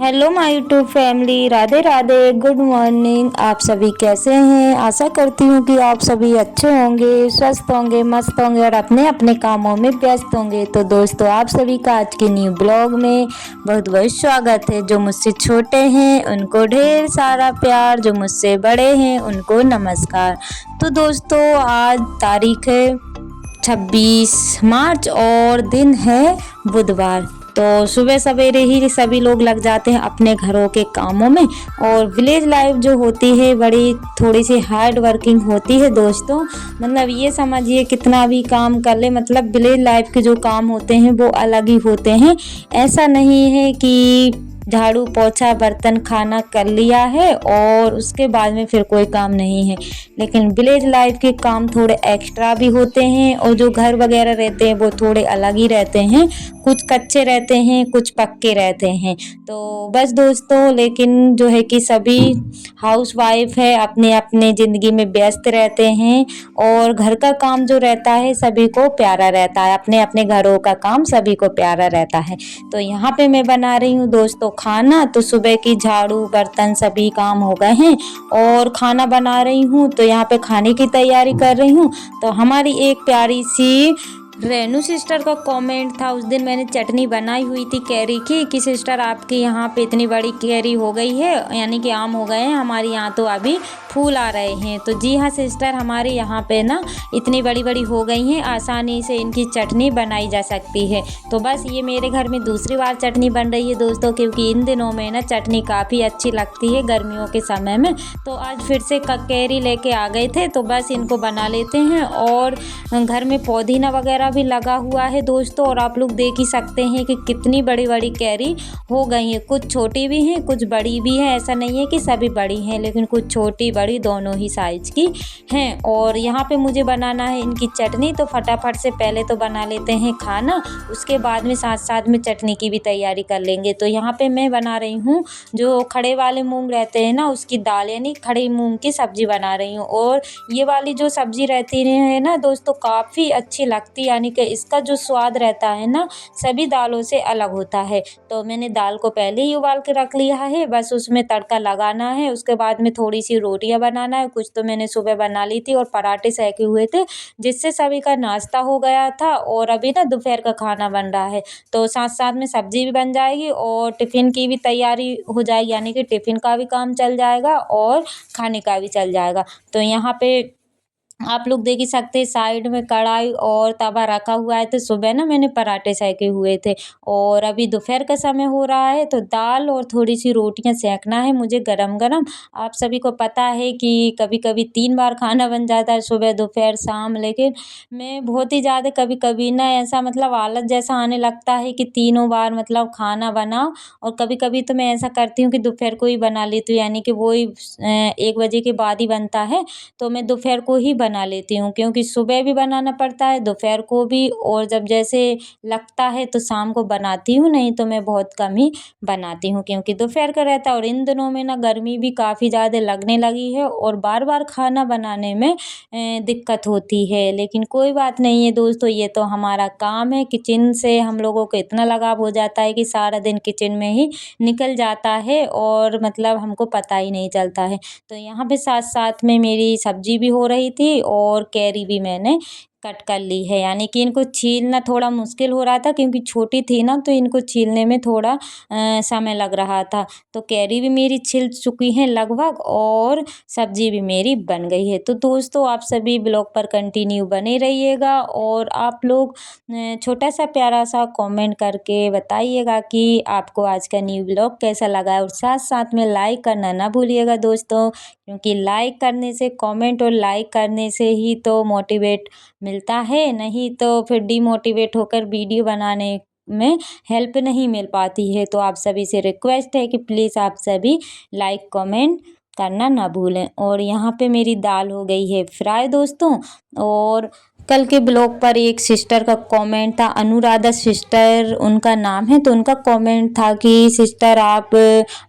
Hello my YouTube family, Radhe Radhe, good morning. आप सभी कैसे हैं? आशा करती हूँ कि आप सभी अच्छे होंगे, स्वस्थ होंगे, मस्त होंगे और अपने अपने कामों में व्यस्त होंगे। तो दोस्तों, आप सभी का आज के न्यू ब्लॉग में बहुत बहुत स्वागत है। जो मुझसे छोटे हैं उनको ढेर सारा प्यार, जो मुझसे बड़े हैं उनको नमस्कार। तो दोस्तों, आज तारीख है 26 मार्च और दिन है बुधवार। तो सुबह सवेरे ही सभी लोग लग जाते हैं अपने घरों के कामों में। और विलेज लाइफ जो होती है बड़ी थोड़ी सी हार्ड वर्किंग होती है दोस्तों। मतलब ये समझिए कितना भी काम कर ले, मतलब विलेज लाइफ के जो काम होते हैं वो अलग ही होते हैं। ऐसा नहीं है कि झाड़ू पोछा बर्तन खाना कर लिया है और उसके बाद में फिर कोई काम नहीं है। लेकिन विलेज लाइफ के काम थोड़े एक्स्ट्रा भी होते हैं और जो घर वगैरह रहते हैं वो थोड़े अलग ही रहते हैं। कुछ कच्चे रहते हैं, कुछ पक्के रहते हैं। तो बस दोस्तों, लेकिन जो है कि सभी हाउस वाइफ है अपने अपने ज़िंदगी में व्यस्त रहते हैं और घर का काम जो रहता है सभी को प्यारा रहता है। अपने अपने घरों का काम सभी को प्यारा रहता है। तो यहाँ पे मैं बना रही हूँ दोस्तों खाना। तो सुबह की झाड़ू बर्तन सभी काम हो गए हैं और खाना बना रही हूँ। तो यहाँ पे खाने की तैयारी कर रही हूँ। तो हमारी एक प्यारी सी रेनू सिस्टर का कमेंट था, उस दिन मैंने चटनी बनाई हुई थी कैरी की कि सिस्टर आपके यहाँ पे इतनी बड़ी कैरी हो गई है, यानी कि आम हो गए हैं, हमारे यहाँ तो अभी फूल आ रहे हैं। तो जी हाँ सिस्टर, हमारे यहाँ पे ना इतनी बड़ी बड़ी हो गई हैं, आसानी से इनकी चटनी बनाई जा सकती है। तो बस ये मेरे घर में दूसरी बार चटनी बन रही है दोस्तों, क्योंकि इन दिनों में ना चटनी काफ़ी अच्छी लगती है गर्मियों के समय में। तो आज फिर से कैरी लेके आ गए थे तो बस इनको बना लेते हैं। और घर में पुदीना वगैरह भी लगा हुआ है दोस्तों, और आप लोग देख ही सकते हैं कि कितनी बड़ी बड़ी कैरी हो गई हैं। कुछ छोटी भी हैं, कुछ बड़ी भी हैं। ऐसा नहीं है कि सभी बड़ी हैं, लेकिन कुछ छोटी बड़ी दोनों ही साइज की हैं। और यहाँ पे मुझे बनाना है इनकी चटनी। तो फटाफट से पहले तो बना लेते हैं खाना, उसके बाद में साथ साथ में चटनी की भी तैयारी कर लेंगे। तो यहाँ पे मैं बना रही हूँ जो खड़े वाले मूंग रहते हैं ना, उसकी दाल यानी खड़े मूंग की सब्जी बना रही हूँ। और ये वाली जो सब्जी रहती है ना दोस्तों, काफ़ी अच्छी लगती है, यानी कि इसका जो स्वाद रहता है ना सभी दालों से अलग होता है। तो मैंने दाल को पहले ही उबाल के रख लिया है, बस उसमें तड़का लगाना है। उसके बाद में थोड़ी सी रोटियां बनाना है। कुछ तो मैंने सुबह बना ली थी और पराठे सेके हुए थे, जिससे सभी का नाश्ता हो गया था। और अभी ना दोपहर का खाना बन रहा है, तो साथ साथ में सब्जी भी बन जाएगी और टिफ़िन की भी तैयारी हो जाएगी, यानी कि टिफ़िन का भी काम चल जाएगा और खाने का भी चल जाएगा। तो यहाँ पे आप लोग देख ही सकते हैं साइड में कढ़ाई और तवा रखा हुआ है। तो सुबह ना मैंने पराठे सेके हुए थे और अभी दोपहर का समय हो रहा है, तो दाल और थोड़ी सी रोटियां सेकना है मुझे गरम गरम। आप सभी को पता है कि कभी कभी 3 बार खाना बन जाता है, सुबह दोपहर शाम। लेकिन मैं बहुत ही ज़्यादा कभी कभी ना ऐसा मतलब आलस जैसा आने लगता है कि तीनों बार मतलब खाना बनाओ। और कभी कभी तो मैं ऐसा करती हूँ कि दोपहर को ही बना लेती हूँ, यानी कि वही 1 बजे के बाद ही बनता है। तो मैं दोपहर को ही बना लेती हूँ, क्योंकि सुबह भी बनाना पड़ता है, दोपहर को भी, और जब जैसे लगता है तो शाम को बनाती हूँ, नहीं तो मैं बहुत कम ही बनाती हूँ क्योंकि दोपहर का रहता है। और इन दिनों में ना गर्मी भी काफ़ी ज़्यादा लगने लगी है और बार बार खाना बनाने में दिक्कत होती है। लेकिन कोई बात नहीं है दोस्तों, ये तो हमारा काम है। किचन से हम लोगों को इतना लगाव हो जाता है कि सारा दिन किचन में ही निकल जाता है और मतलब हमको पता ही नहीं चलता है। तो यहाँ पे साथ साथ में मेरी सब्जी भी हो रही थी और कैरी भी मैंने कट कर ली है, यानी कि इनको छीलना थोड़ा मुश्किल हो रहा था क्योंकि छोटी थी ना, तो इनको छीलने में थोड़ा समय लग रहा था। तो कैरी भी मेरी छिल चुकी है लगभग और सब्जी भी मेरी बन गई है। तो दोस्तों, आप सभी ब्लॉग पर कंटिन्यू बने रहिएगा और आप लोग छोटा सा प्यारा सा कमेंट करके बताइएगा कि आपको आज का न्यू ब्लॉग कैसा लगा है। और साथ साथ में लाइक करना ना भूलिएगा दोस्तों, क्योंकि लाइक करने से, कमेंट और लाइक करने से ही तो मोटिवेट मिलता है, नहीं तो फिर डिमोटिवेट होकर वीडियो बनाने में हेल्प नहीं मिल पाती है। तो आप सभी से रिक्वेस्ट है कि प्लीज़ आप सभी लाइक कमेंट करना ना भूलें। और यहाँ पे मेरी दाल हो गई है फ्राई दोस्तों, और कल के ब्लॉग पर एक सिस्टर का कमेंट था, अनुराधा सिस्टर उनका नाम है। तो उनका कमेंट था कि सिस्टर आप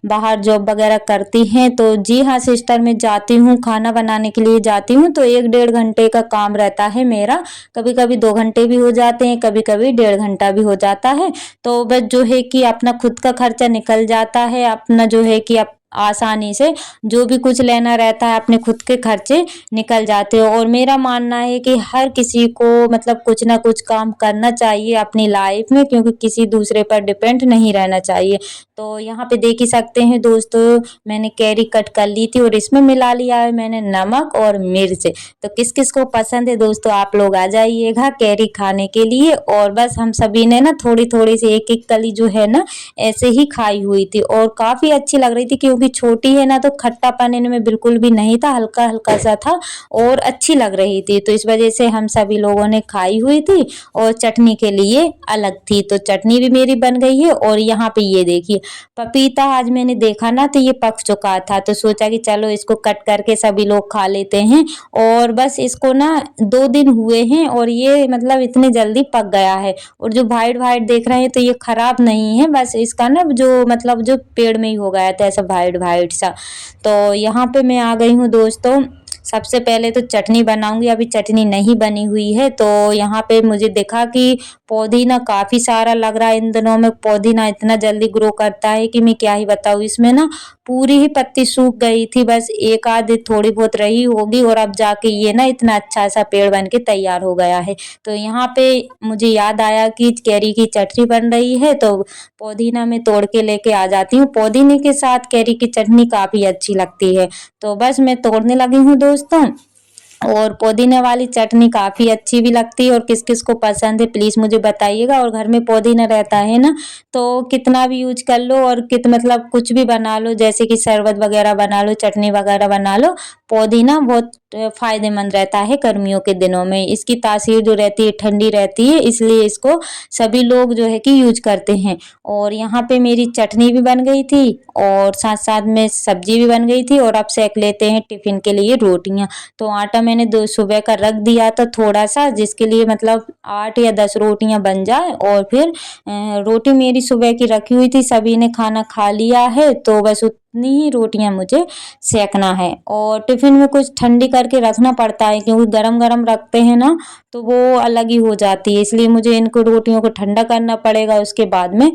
बाहर जॉब वगैरह करती हैं? तो जी हाँ सिस्टर, मैं जाती हूँ, खाना बनाने के लिए जाती हूँ। तो 1-1.5 घंटे का काम रहता है मेरा, कभी कभी 2 घंटे भी हो जाते हैं, कभी कभी 1.5 घंटा भी हो जाता है। तो बस जो है कि अपना खुद का खर्चा निकल जाता है, अपना जो है कि आसानी से जो भी कुछ लेना रहता है अपने खुद के खर्चे निकल जाते हो। और मेरा मानना है कि हर किसी को मतलब कुछ ना कुछ काम करना चाहिए अपनी लाइफ में, क्योंकि किसी दूसरे पर डिपेंड नहीं रहना चाहिए। तो यहाँ पे देख ही सकते हैं दोस्तों, मैंने कैरी कट कर ली थी और इसमें मिला लिया है मैंने नमक और मिर्च। तो किस किस को पसंद है दोस्तों, आप लोग आ जाइएगा कैरी खाने के लिए। और बस हम सभी ने ना थोड़ी थोड़ी सी एक एक कली जो है ना ऐसे ही खाई हुई थी, और काफी अच्छी लग रही थी क्योंकि छोटी है ना, तो खट्टापन इनमें बिल्कुल भी नहीं था, हल्का हल्का सा था और अच्छी लग रही थी। तो इस वजह से हम सभी लोगों ने खाई हुई थी। और चटनी के लिए अलग थी, तो चटनी भी मेरी बन गई है। और यहाँ पे ये देखिए पपीता आज मैंने देखा ना तो ये पक चुका था, तो सोचा कि चलो इसको कट करके सभी लोग खा लेते हैं। और बस इसको ना 2 दिन हुए हैं और ये मतलब इतनी जल्दी पक गया है। और जो वाइट वाइट देख रहे हैं तो ये खराब नहीं है, बस इसका ना जो मतलब जो पेड़ में ही हो गया था ऐसा वाइट वाइट सा। तो यहाँ पे मैं आ गई हूँ दोस्तों, सबसे पहले तो चटनी बनाऊंगी, अभी चटनी नहीं बनी हुई है। तो यहाँ पे मुझे देखा कि पुदीना काफी सारा लग रहा है, इन दिनों में पुदीना इतना जल्दी ग्रो करता है कि मैं क्या ही बताऊँ। इसमें ना पूरी ही पत्ती सूख गई थी, बस एक आध थोड़ी बहुत रही होगी, और अब जाके ये ना इतना अच्छा सा पेड़ बन के तैयार हो गया है। तो यहाँ पे मुझे याद आया कि कैरी की चटनी बन रही है, तो पुदीना में तोड़ के लेके आ जाती हूँ। पुदीने के साथ कैरी की चटनी काफी अच्छी लगती है। तो बस मैं तोड़ने लगी हूँ दोस्तों। और पुदीने वाली चटनी काफ़ी अच्छी भी लगती है, और किस किस को पसंद है प्लीज़ मुझे बताइएगा। और घर में पुदीना रहता है ना तो कितना भी यूज कर लो और मतलब कुछ भी बना लो, जैसे कि शरबत वगैरह बना लो, चटनी वगैरह बना लो, पुदीना बहुत फायदेमंद रहता है गर्मियों के दिनों में। इसकी तासीर जो रहती है ठंडी रहती है, इसलिए इसको सभी लोग जो है कि यूज करते हैं। और यहाँ पे मेरी चटनी भी बन गई थी और साथ साथ में सब्जी भी बन गई थी। और अब सेक लेते हैं टिफिन के लिए रोटियां। तो आटा मैंने दो सुबह का रख दिया था थोड़ा सा, जिसके लिए मतलब 8 या 10 रोटियां बन जाए। और फिर रोटी मेरी सुबह की रखी हुई थी, सभी ने खाना खा लिया है, तो बस उतनी ही रोटियां मुझे सेकना है। और टिफिन में कुछ ठंडी करके रखना पड़ता है, क्योंकि गरम गरम रखते हैं ना तो वो अलग ही हो जाती है, इसलिए मुझे इनको रोटियों को ठंडा करना पड़ेगा, उसके बाद में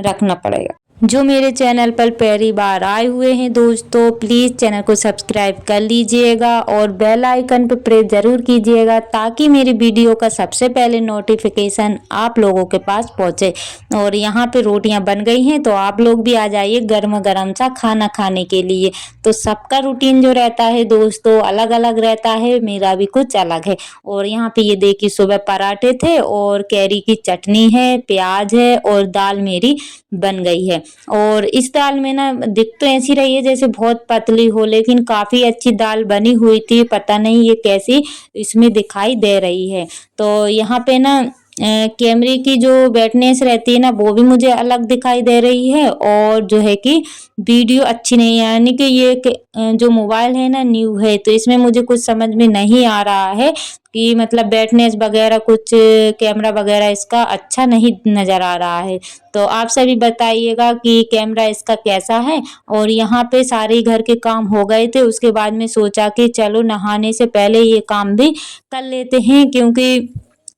रखना पड़ेगा। जो मेरे चैनल पर पहली बार आए हुए हैं दोस्तों, प्लीज़ चैनल को सब्सक्राइब कर लीजिएगा और बेल आइकन पर प्रेस ज़रूर कीजिएगा, ताकि मेरी वीडियो का सबसे पहले नोटिफिकेशन आप लोगों के पास पहुंचे। और यहाँ पे रोटियां बन गई हैं, तो आप लोग भी आ जाइए गर्मा गर्म सा खाना खाने के लिए। तो सबका रूटीन जो रहता है दोस्तों अलग अलग रहता है, मेरा भी कुछ अलग है। और यहाँ पे ये देखिए सुबह पराठे थे और कैरी की चटनी है, प्याज है और दाल मेरी बन गई है। और इस दाल में ना दिख तो ऐसी रही है जैसे बहुत पतली हो, लेकिन काफी अच्छी दाल बनी हुई थी, पता नहीं ये कैसी इसमें दिखाई दे रही है। तो यहाँ पे ना कैमरे की जो ब्राइटनेस रहती है ना वो भी मुझे अलग दिखाई दे रही है, और जो है कि वीडियो अच्छी नहीं है, यानी कि ये जो मोबाइल है ना न्यू है, तो इसमें मुझे कुछ समझ में नहीं आ रहा है कि मतलब ब्राइटनेस वगैरह कुछ कैमरा वगैरह इसका अच्छा नहीं नज़र आ रहा है। तो आप सभी बताइएगा कि कैमरा इसका कैसा है। और यहाँ पे सारे घर के काम हो गए थे, उसके बाद में सोचा कि चलो नहाने से पहले ये काम भी कर लेते हैं, क्योंकि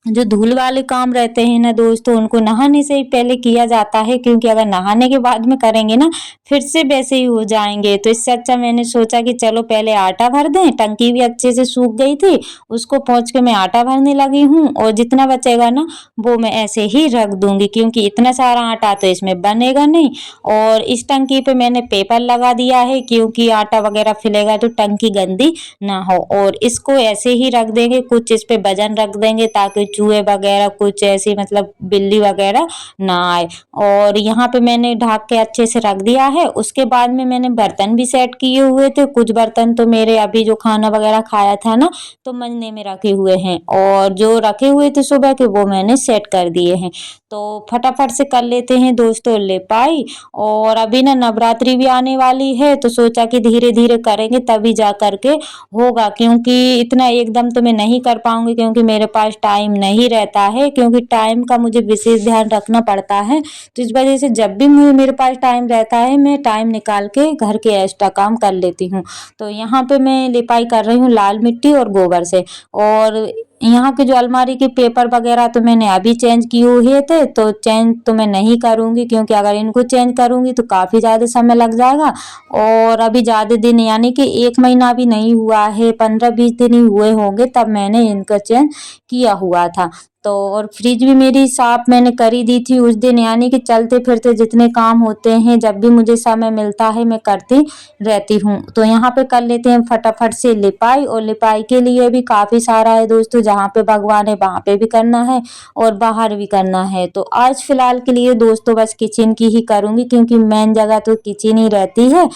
जो धूल वाले काम रहते हैं ना दोस्तों उनको नहाने से ही पहले किया जाता है, क्योंकि अगर नहाने के बाद में करेंगे ना फिर से वैसे ही हो जाएंगे। तो इससे अच्छा मैंने सोचा कि चलो पहले आटा भर दें, टंकी भी अच्छे से सूख गई थी, उसको पहुंच के मैं आटा भरने लगी हूँ। और जितना बचेगा ना वो मैं ऐसे ही रख दूंगी, क्योंकि इतना सारा आटा तो इसमें बनेगा नहीं। और इस टंकी पे मैंने पेपर लगा दिया है, क्योंकि आटा वगैरह फिलेगा तो टंकी गंदी ना हो। और इसको ऐसे ही रख देंगे, कुछ इस पे वजन रख देंगे ताकि चूहे वगैरह कुछ ऐसी मतलब बिल्ली वगैरह ना आए। और यहाँ पे मैंने ढक के अच्छे से रख दिया है। उसके बाद में मैंने बर्तन भी सेट किए हुए थे, कुछ बर्तन तो मेरे अभी जो खाना वगैरह खाया था ना तो मंजने में रखे हुए हैं, और जो रखे हुए थे सुबह के वो मैंने सेट कर दिए हैं। तो फटाफट से कर लेते हैं दोस्तों लिपाई। और अभी ना नवरात्रि भी आने वाली है तो सोचा कि धीरे धीरे करेंगे तभी जा करके होगा, क्योंकि इतना एकदम तो मैं नहीं कर पाऊंगी क्योंकि मेरे पास टाइम नहीं रहता है, क्योंकि टाइम का मुझे विशेष ध्यान रखना पड़ता है। तो इस वजह से जब भी मुझे मेरे पास टाइम रहता है मैं टाइम निकाल के घर के एक्स्ट्रा काम कर लेती हूँ। तो यहाँ पे मैं लिपाई कर रही हूँ लाल मिट्टी और गोबर से। और यहाँ के जो अलमारी के पेपर वगैरह तो मैंने अभी चेंज किए हुए थे, तो चेंज तो मैं नहीं करूँगी क्योंकि अगर इनको चेंज करूँगी तो काफ़ी ज़्यादा समय लग जाएगा। और अभी ज़्यादा दिन यानी कि 1 महीना भी नहीं हुआ है, 15-20 दिन ही हुए होंगे तब मैंने इनका चेंज किया हुआ था। तो और फ्रिज भी मेरी साफ मैंने कर ही दी थी उस दिन, यानी कि चलते फिरते जितने काम होते हैं जब भी मुझे समय मिलता है मैं करती रहती हूँ। तो यहाँ पे कर लेते हैं फटाफट से लिपाई। और लिपाई के लिए भी काफ़ी सारा है दोस्तों, जहाँ पे भगवान है वहाँ पे भी करना है और बाहर भी करना है। तो आज फिलहाल के लिए दोस्तों बस किचन की ही करूँगी क्योंकि मेन जगह तो किचन ही रहती है।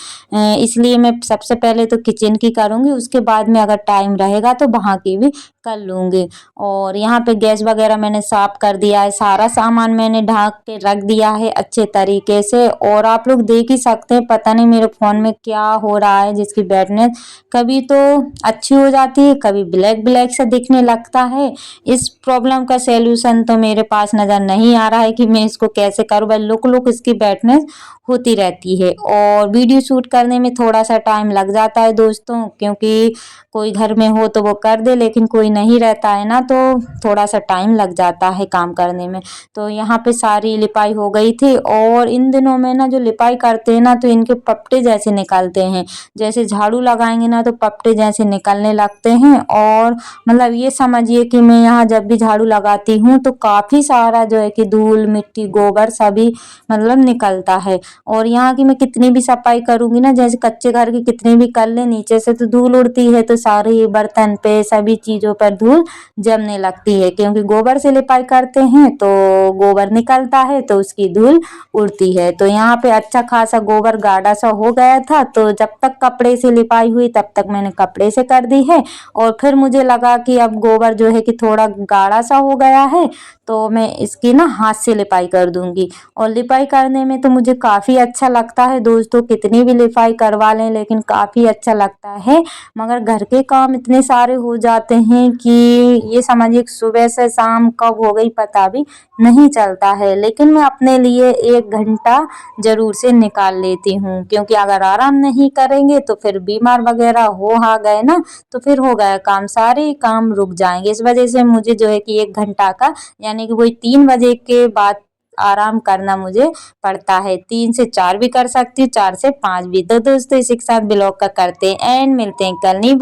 इसलिए मैं सबसे पहले तो किचन की करूँगी, उसके बाद में अगर टाइम रहेगा तो वहाँ की भी कर लूँगी। और यहाँ पे गैस वगैरह मैंने साफ कर दिया है, सारा सामान मैंने ढक के रख दिया है अच्छे तरीके से। और आप लोग देख ही सकते हैं पता नहीं मेरे फ़ोन में क्या हो रहा है, जिसकी ब्राइटनेस कभी तो अच्छी हो जाती है कभी ब्लैक ब्लैक सा दिखने लगता है। इस प्रॉब्लम का सॉल्यूशन तो मेरे पास नज़र नहीं आ रहा है कि मैं इसको कैसे करूँ, बस लुक लुक इसकी ब्राइटनेस होती रहती है। और वीडियो शूट करने में थोड़ा सा टाइम लग जाता है दोस्तों, क्योंकि कोई घर में हो तो वो कर दे लेकिन कोई नहीं रहता है ना, तो थोड़ा सा टाइम लग जाता है काम करने में। तो यहाँ पे सारी लिपाई हो गई थी। और इन दिनों में ना जो लिपाई करते हैं ना तो इनके पपटे जैसे निकलते हैं, जैसे झाड़ू लगाएंगे ना तो पपटे जैसे निकलने लगते हैं। और मतलब ये समझिए कि मैं यहाँ जब भी झाड़ू लगाती हूँ तो काफ़ी सारा जो है कि धूल मिट्टी गोबर सभी मतलब निकलता है। और यहाँ की मैं कितनी भी सफाई करूँगी ना, जैसे कच्चे घर की कितनी भी कर ले नीचे से तो धूल उड़ती है, तो सारे बर्तन पे सभी चीज़ों पर धूल जमने लगती है, क्योंकि गोबर से लिपाई करते हैं तो गोबर निकलता है तो उसकी धूल उड़ती है। तो यहाँ पे अच्छा खासा गोबर गाढ़ा सा हो गया था, तो जब तक कपड़े से लिपाई हुई तब तक मैंने कपड़े से कर दी है। और फिर मुझे लगा कि अब गोबर जो है कि थोड़ा गाढ़ा सा हो गया है तो मैं इसकी ना हाथ से लिपाई कर दूंगी। और लिपाई करने में तो मुझे काफ़ी अच्छा लगता है दोस्तों, कितनी भी लिपाई करवा लें लेकिन काफ़ी अच्छा लगता है। मगर घर के काम इतने सारे हो जाते हैं कि ये समझिए कि सुबह से शाम कब हो गई पता भी नहीं चलता है। लेकिन मैं अपने लिए 1 घंटा ज़रूर से निकाल लेती हूँ, क्योंकि अगर आराम नहीं करेंगे तो फिर बीमार वगैरह हो आ गए ना तो फिर हो गया काम, सारे काम रुक जाएंगे। इस वजह से मुझे जो है कि 1 घंटा का यानी कि वही 3 बजे के बाद आराम करना मुझे पड़ता है। 3 से 4 भी कर सकती हूँ, 4 से 5 भी। तो दोस्तों इसी के साथ ब्लॉग का करते हैं एंड मिलते हैं कल नई